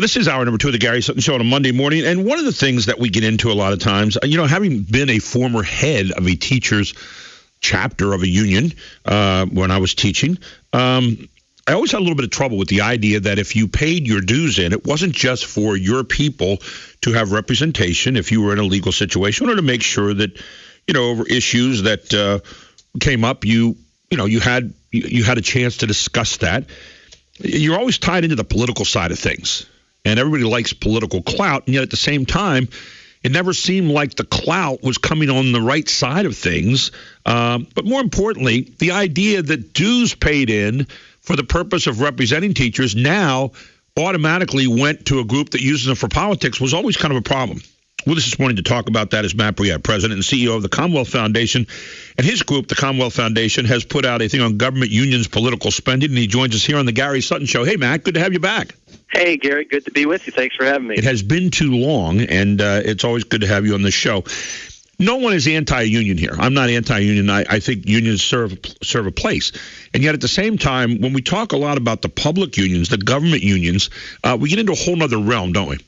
This is hour number 2 of the Gary Sutton Show on a Monday morning. And one of the things that we get into a lot of times, having been a former head of a teacher's chapter of a union when I was teaching, I always had a little bit of trouble with the idea that if you paid your dues in, it wasn't just for your people to have representation if you were in a legal situation, or to make sure that, over issues that came up, you had a chance to discuss that. You're always tied into the political side of things. And everybody likes political clout, and yet at the same time, it never seemed like the clout was coming on the right side of things. But more importantly, the idea that dues paid in for the purpose of representing teachers now automatically went to a group that uses them for politics was always kind of a problem. With us this morning to talk about that is Matt Brouillette, President and CEO of the Commonwealth Foundation. And his group, the Commonwealth Foundation, has put out a thing on government unions' political spending, and he joins us here on the Gary Sutton Show. Hey, Matt, good to have you back. Hey, Gary, good to be with you. Thanks for having me. It has been too long, and it's always good to have you on the show. No one is anti-union here. I'm not anti-union. I think unions serve a place. And yet at the same time, when we talk a lot about the public unions, the government unions, we get into a whole other realm, don't we?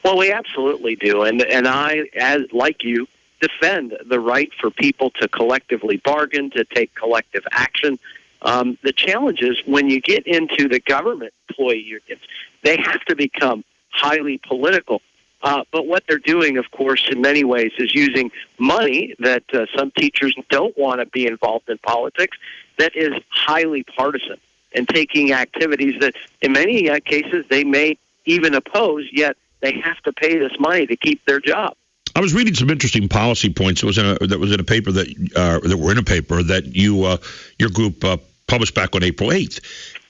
Well, we absolutely do. And I, like you, defend the right for people to collectively bargain, to take collective action. The challenge is when you get into the government employee unions, they have to become highly political. But what they're doing, of course, in many ways is using money that some teachers don't want to be involved in politics, that is highly partisan, and taking activities that in many cases they may even oppose, yet they have to pay this money to keep their job. I was reading some interesting policy points that was in a paper that your group published back on April 8th.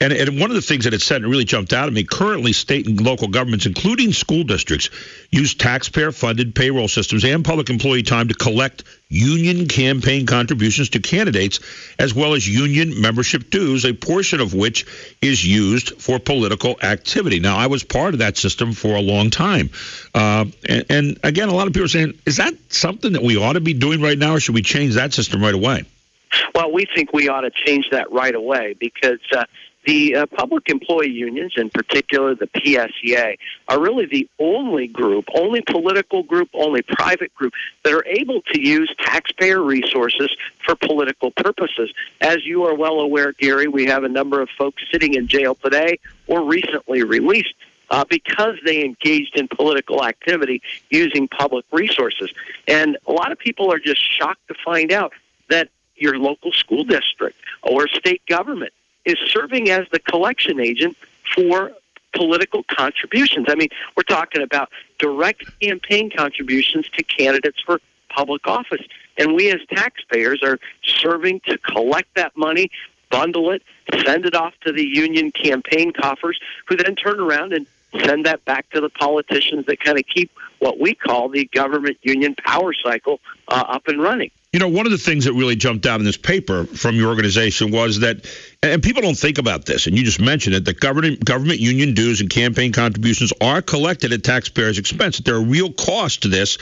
And one of the things that it said, and it really jumped out at me, currently state and local governments, including school districts, use taxpayer-funded payroll systems and public employee time to collect union campaign contributions to candidates, as well as union membership dues, a portion of which is used for political activity. Now, I was part of that system for a long time. And again, a lot of people are saying, is that something that we ought to be doing right now, or should we change that system right away? Well, we think we ought to change that right away because the public employee unions, in particular the PSEA, are really the only political group, only private group that are able to use taxpayer resources for political purposes. As you are well aware, Gary, we have a number of folks sitting in jail today or recently released because they engaged in political activity using public resources. And a lot of people are just shocked to find out that your local school district or state government is serving as the collection agent for political contributions. I mean, we're talking about direct campaign contributions to candidates for public office. And we as taxpayers are serving to collect that money, bundle it, send it off to the union campaign coffers, who then turn around and send that back to the politicians that kind of keep what we call the government union power cycle up and running. One of the things that really jumped out in this paper from your organization was that, and people don't think about this, and you just mentioned it, that government union dues and campaign contributions are collected at taxpayers' expense. That there are real costs to this,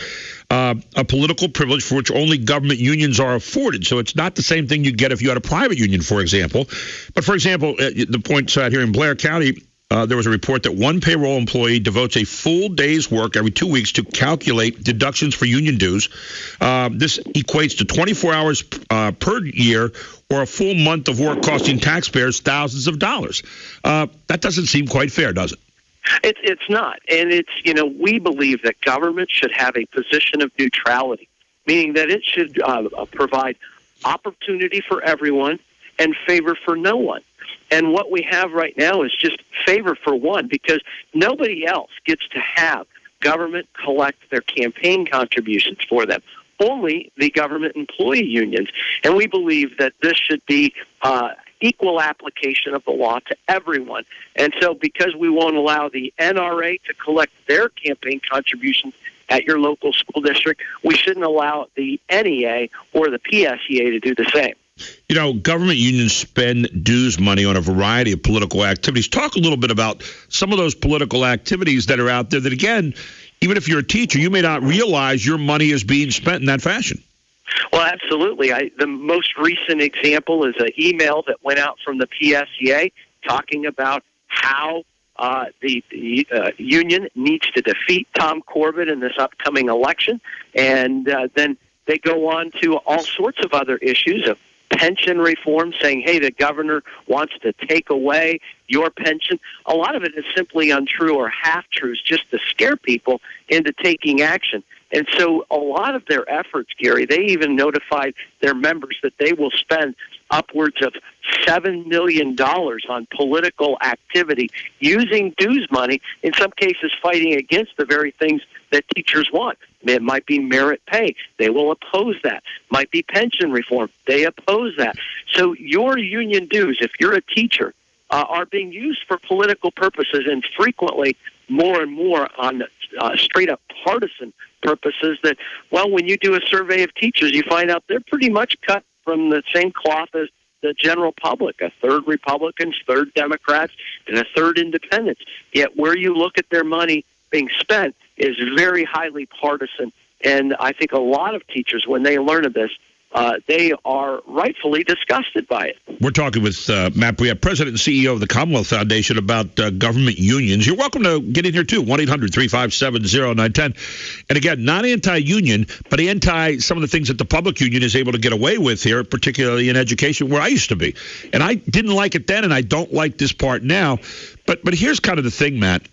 a political privilege for which only government unions are afforded. So it's not the same thing you get if you had a private union, for example. But, for example, the points out here in Blair County, there was a report that one payroll employee devotes a full day's work every 2 weeks to calculate deductions for union dues. This equates to 24 hours per year, or a full month of work costing taxpayers thousands of dollars. That doesn't seem quite fair, does it? It's not. And we believe that government should have a position of neutrality, meaning that it should provide opportunity for everyone and favor for no one. And what we have right now is just favor for one, because nobody else gets to have government collect their campaign contributions for them. Only the government employee unions. And we believe that this should be equal application of the law to everyone. And so because we won't allow the NRA to collect their campaign contributions at your local school district, we shouldn't allow the NEA or the PSEA to do the same. Government unions spend dues money on a variety of political activities. Talk a little bit about some of those political activities that are out there that, again, even if you're a teacher, you may not realize your money is being spent in that fashion. Well, absolutely. The most recent example is an email that went out from the PSEA talking about how the union needs to defeat Tom Corbett in this upcoming election, and then they go on to all sorts of other issues of pension reform, saying, hey, the governor wants to take away your pension. A lot of it is simply untrue or half-truths just to scare people into taking action. And so a lot of their efforts, Gary, they even notified their members that they will spend upwards of $7 million on political activity using dues money, in some cases fighting against the very things that teachers want. It might be merit pay. They will oppose that. Might be pension reform. They oppose that. So your union dues, if you're a teacher, are being used for political purposes, and frequently more and more on straight-up partisan purposes that, well, when you do a survey of teachers, you find out they're pretty much cut from the same cloth as the general public, a third Republicans, third Democrats, and a third independents. Yet where you look at their money being spent is very highly partisan. And I think a lot of teachers, when they learn of this, they are rightfully disgusted by it. We're talking with Matt Brouillette, President and CEO of the Commonwealth Foundation, about government unions. You're welcome to get in here, too, 1-800-357-0910. And again, not anti-union, but anti some of the things that the public union is able to get away with here, particularly in education, where I used to be. And I didn't like it then, and I don't like this part now. But here's kind of the thing, Matt.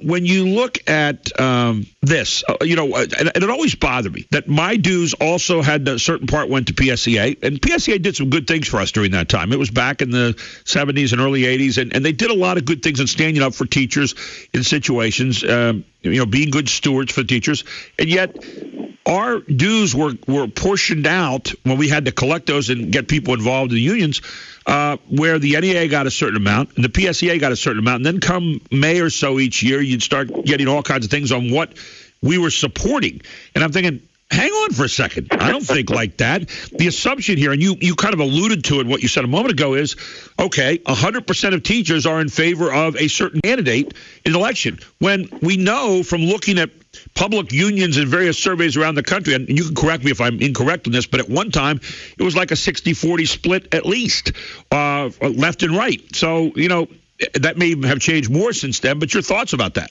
When you look at this, and it always bothered me that my dues also had a certain part went to PSEA, and PSEA did some good things for us during that time. It was back in the 70s and early 80s, and they did a lot of good things in standing up for teachers in situations, being good stewards for teachers, and yet our dues were portioned out when we had to collect those and get people involved in the unions, where the NEA got a certain amount and the PSEA got a certain amount. And then come May or so each year, you'd start getting all kinds of things on what we were supporting. And I'm thinking, hang on for a second. I don't think like that. The assumption here, and you kind of alluded to it, what you said a moment ago is, okay, 100% of teachers are in favor of a certain candidate in an election. When we know from looking at public unions and various surveys around the country, and you can correct me if I'm incorrect on this, but at one time it was like a 60-40 split at least, left and right. So, that may have changed more since then, but your thoughts about that?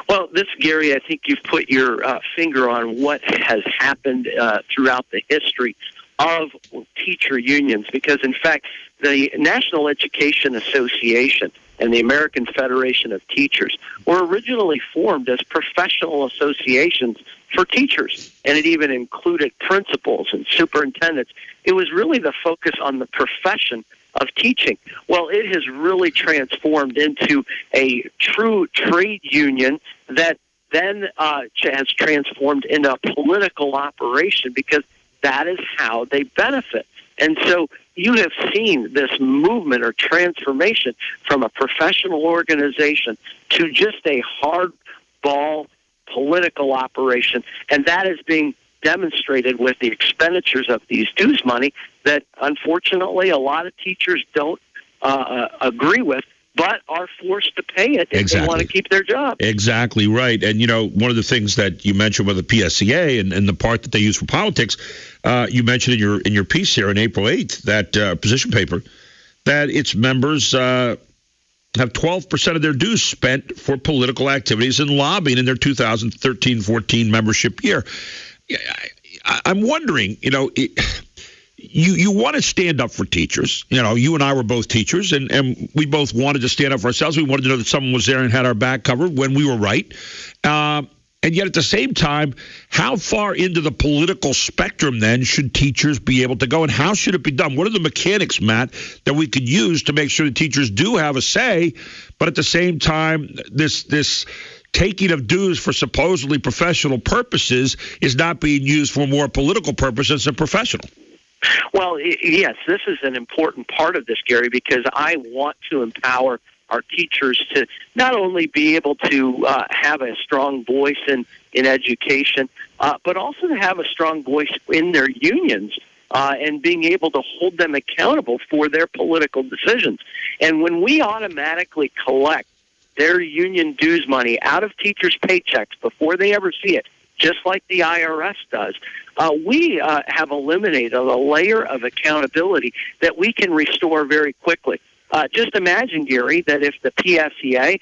Well, Gary, I think you've put your finger on what has happened throughout the history of teacher unions, because, in fact, the National Education Association and the American Federation of Teachers were originally formed as professional associations for teachers, and it even included principals and superintendents. It was really the focus on the profession of teaching. Well, it has really transformed into a true trade union that then has transformed into a political operation, because that is how they benefit. And so you have seen this movement or transformation from a professional organization to just a hardball political operation, and that is being demonstrated with the expenditures of these dues money that, unfortunately, a lot of teachers don't agree with, but are forced to pay it if they want to keep their job. Exactly right. And, one of the things that you mentioned with the PSEA and the part that they use for politics, you mentioned in your piece here on April 8th, that position paper, that its members have 12% of their dues spent for political activities and lobbying in their 2013-14 membership year. I'm wondering, you want to stand up for teachers. You and I were both teachers, and we both wanted to stand up for ourselves. We wanted to know that someone was there and had our back covered when we were right. And yet at the same time, how far into the political spectrum then should teachers be able to go, and how should it be done? What are the mechanics, Matt, that we could use to make sure that teachers do have a say, but at the same time, this taking of dues for supposedly professional purposes is not being used for more political purposes than professional? Well, yes, this is an important part of this, Gary, because I want to empower our teachers to not only be able to have a strong voice in education, but also to have a strong voice in their unions and being able to hold them accountable for their political decisions. And when we automatically collect their union dues money out of teachers' paychecks before they ever see it, just like the IRS does, we have eliminated a layer of accountability that we can restore very quickly. Just imagine, Gary, that if the PSEA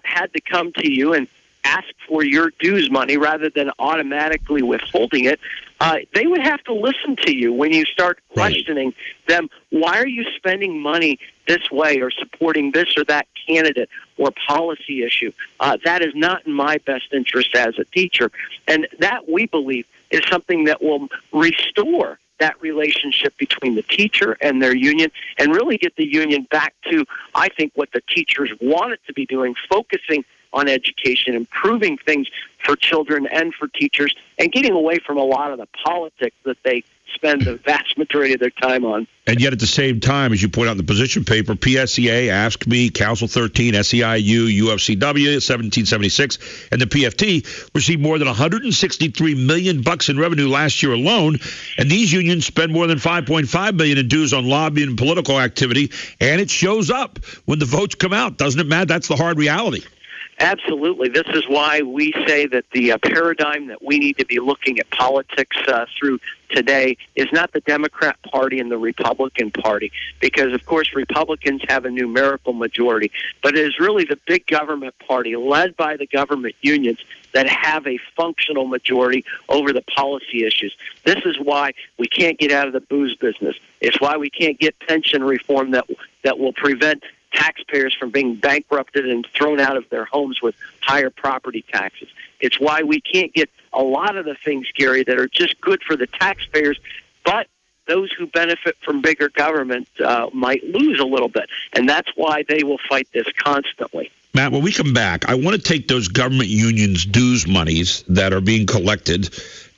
had to come to you and ask for your dues money rather than automatically withholding it, they would have to listen to you when you start questioning them. Why are you spending money this way or supporting this or that candidate or policy issue? That is not in my best interest as a teacher. And that, we believe, is something that will restore that relationship between the teacher and their union and really get the union back to, I think, what the teachers want it to be doing, focusing on education, improving things for children and for teachers, and getting away from a lot of the politics that they spend the vast majority of their time on. And yet at the same time, as you point out in the position paper, PSEA, AFSCME, Council 13, SEIU, UFCW, 1776, and the PFT received more than $163 million in revenue last year alone. And these unions spend more than $5.5 million in dues on lobbying and political activity. And it shows up when the votes come out. Doesn't it, Matt? That's the hard reality. Absolutely. This is why we say that the paradigm that we need to be looking at politics through today is not the Democrat Party and the Republican Party, because, of course, Republicans have a numerical majority, but it is really the big government party led by the government unions that have a functional majority over the policy issues. This is why we can't get out of the booze business. It's why we can't get pension reform that will prevent taxpayers from being bankrupted and thrown out of their homes with higher property taxes. It's why we can't get a lot of the things, Gary, that are just good for the taxpayers, but those who benefit from bigger government might lose a little bit. And that's why they will fight this constantly. Matt, when we come back, I want to take those government unions' dues monies that are being collected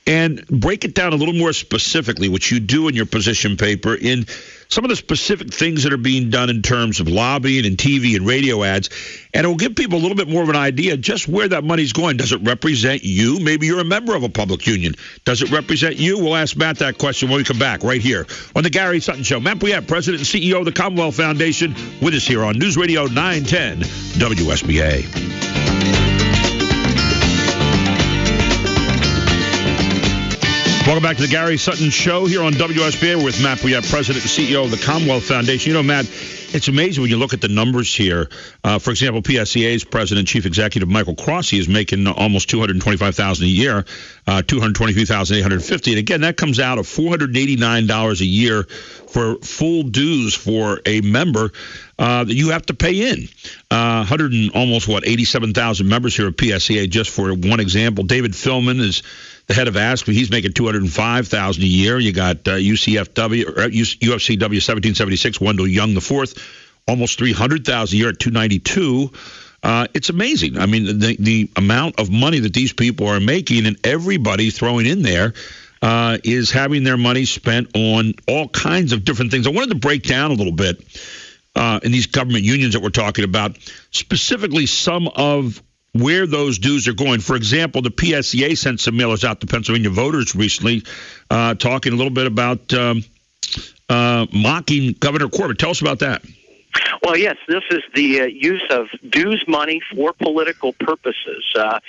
and break it down a little more specifically, which you do in your position paper, in some of the specific things that are being done in terms of lobbying and TV and radio ads. And it will give people a little bit more of an idea just where that money's going. Does it represent you? Maybe you're a member of a public union. Does it represent you? We'll ask Matt that question when we come back right here on the Gary Sutton Show. Matt Brouillette, President and CEO of the Commonwealth Foundation, with us here on News Radio 910 WSBA. Welcome back to the Gary Sutton Show here on WSBA with Matt Brouillette, President and CEO of the Commonwealth Foundation. You know, Matt, it's amazing when you look at the numbers here. For example, PSEA's President and Chief Executive Michael Crossy is making almost $225,000 a year, $223,850. And again, that comes out of $489 a year for full dues for a member that you have to pay in. 87,000 members here at PSEA, just for one example. David Philman is the head of ASCME. He's making $205,000 a year. You got UFCW 1776, Wendell Young IV, almost $300,000 a year at $292. It's amazing. I mean, the amount of money that these people are making, and everybody throwing in there is having their money spent on all kinds of different things. I wanted to break down a little bit in these government unions that we're talking about, specifically some of where those dues are going. For example, the PSEA sent some mailers out to Pennsylvania voters recently talking a little bit about mocking Governor Corbett. Tell us about that. Well, yes, this is the use of dues money for political purposes that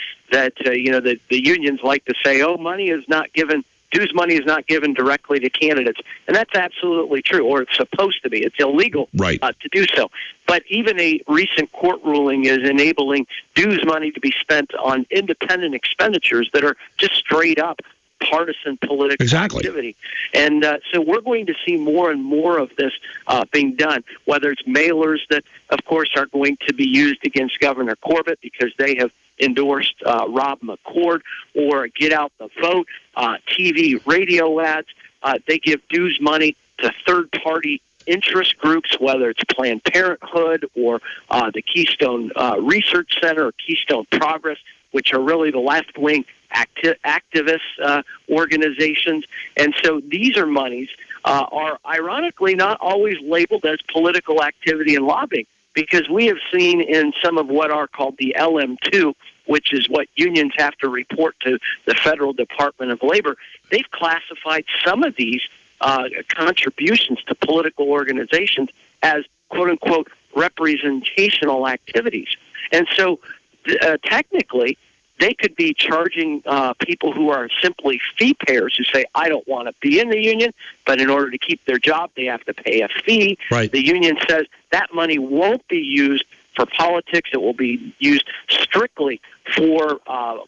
the unions like to say, money is not given. Dues money is not given directly to candidates, and that's absolutely true, or it's supposed to be. It's illegal to do so. But even a recent court ruling is enabling dues money to be spent on independent expenditures that are just straight up partisan political activity. And so we're going to see more and more of this being done, whether it's mailers that, of course, are going to be used against Governor Corbett because they have endorsed Rob McCord, or Get Out the Vote, TV, radio ads. They give dues money to third-party interest groups, whether it's Planned Parenthood or the Keystone Research Center or Keystone Progress, which are really the left-wing activist organizations. And so these are monies are ironically not always labeled as political activity and lobbying, because we have seen in some of what are called the LM2, which is what unions have to report to the Federal Department of Labor, they've classified some of these contributions to political organizations as, quote-unquote, representational activities. And so technically, they could be charging people who are simply fee payers who say, I don't want to be in the union, but in order to keep their job, they have to pay a fee. Right. The union says that money won't be used for politics. It will be used strictly for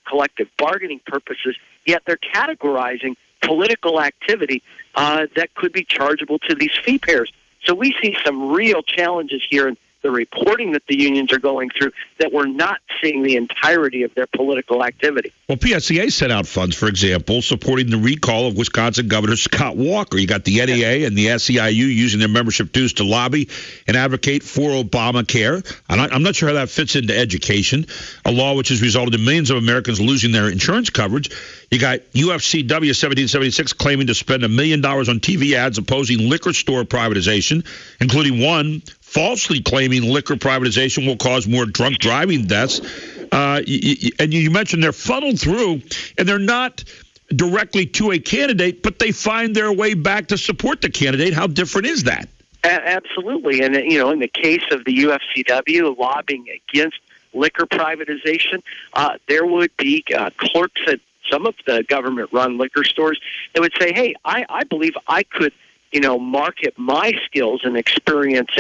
collective bargaining purposes, yet they're categorizing political activity that could be chargeable to these fee payers. So we see some real challenges here in the reporting that the unions are going through, that we're not seeing the entirety of their political activity. Well, PSCA set out funds, for example, supporting the recall of Wisconsin Governor Scott Walker. You got the NEA and the SEIU using their membership dues to lobby and advocate for Obamacare. I'm not sure how that fits into education, a law which has resulted in millions of Americans losing their insurance coverage. You got UFCW 1776 claiming to spend $1 million on TV ads opposing liquor store privatization, including one falsely claiming liquor privatization will cause more drunk driving deaths. And you mentioned they're funneled through, and they're not directly to a candidate, but they find their way back to support the candidate. How different is that? Absolutely. And, in the case of the UFCW lobbying against liquor privatization, there would be clerks at some of the government-run liquor stores that would say, hey, I believe I could market my skills and experience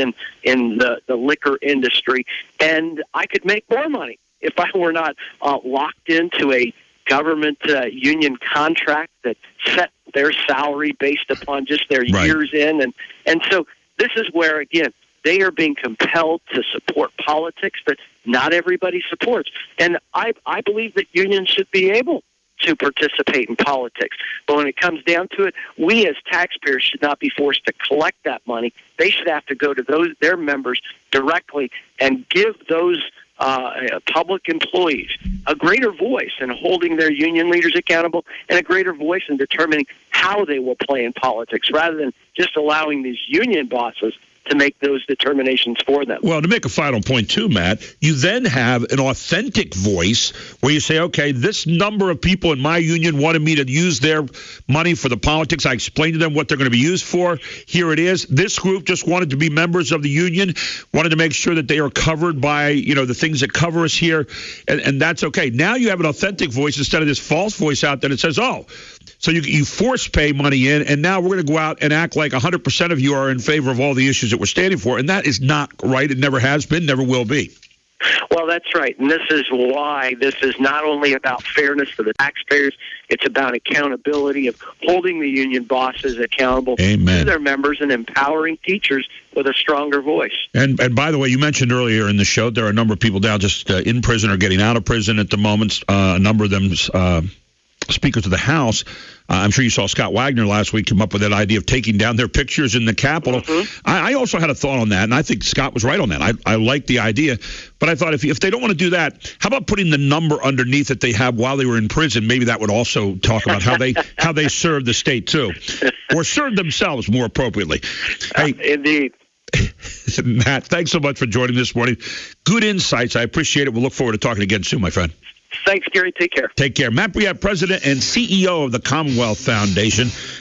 in the liquor industry, and I could make more money if I were not locked into a government union contract that set their salary based upon just their years in. And so this is where, again, they are being compelled to support politics that not everybody supports. And I believe that unions should be able to participate in politics. But when it comes down to it, we as taxpayers should not be forced to collect that money. They should have to go to their members directly and give those public employees a greater voice in holding their union leaders accountable, and a greater voice in determining how they will play in politics, rather than just allowing these union bosses to make those determinations for them. Well, to make a final point too, Matt, you then have an authentic voice where you say, okay, this number of people in my union wanted me to use their money for the politics. I explained to them what they're going to be used for. Here it is. This group just wanted to be members of the union, wanted to make sure that they are covered by, the things that cover us here, and that's okay. Now you have an authentic voice instead of this false voice out there that says, so you force pay money in, and now we're going to go out and act like 100% of you are in favor of all the issues that we're standing for, and that is not right. It never has been, never will be. Well, that's right, and this is why this is not only about fairness for the taxpayers, it's about accountability, of holding the union bosses accountable to their members and empowering teachers with a stronger voice. And by the way, you mentioned earlier in the show there are a number of people now just in prison or getting out of prison at the moment, a number of them speakers of the House. I'm sure you saw Scott Wagner last week come up with that idea of taking down their pictures in the Capitol. Mm-hmm. I also had a thought on that, and I think Scott was right on that. I like the idea, but I thought if they don't want to do that, how about putting the number underneath that they have while they were in prison? Maybe that would also talk about how they served the state too, or served themselves more appropriately. Hey, indeed. Matt, thanks so much for joining this morning. Good insights. I appreciate it. We'll look forward to talking again soon, my friend. Thanks, Gary. Take care. Take care. Matt Brouillette, President and CEO of the Commonwealth Foundation.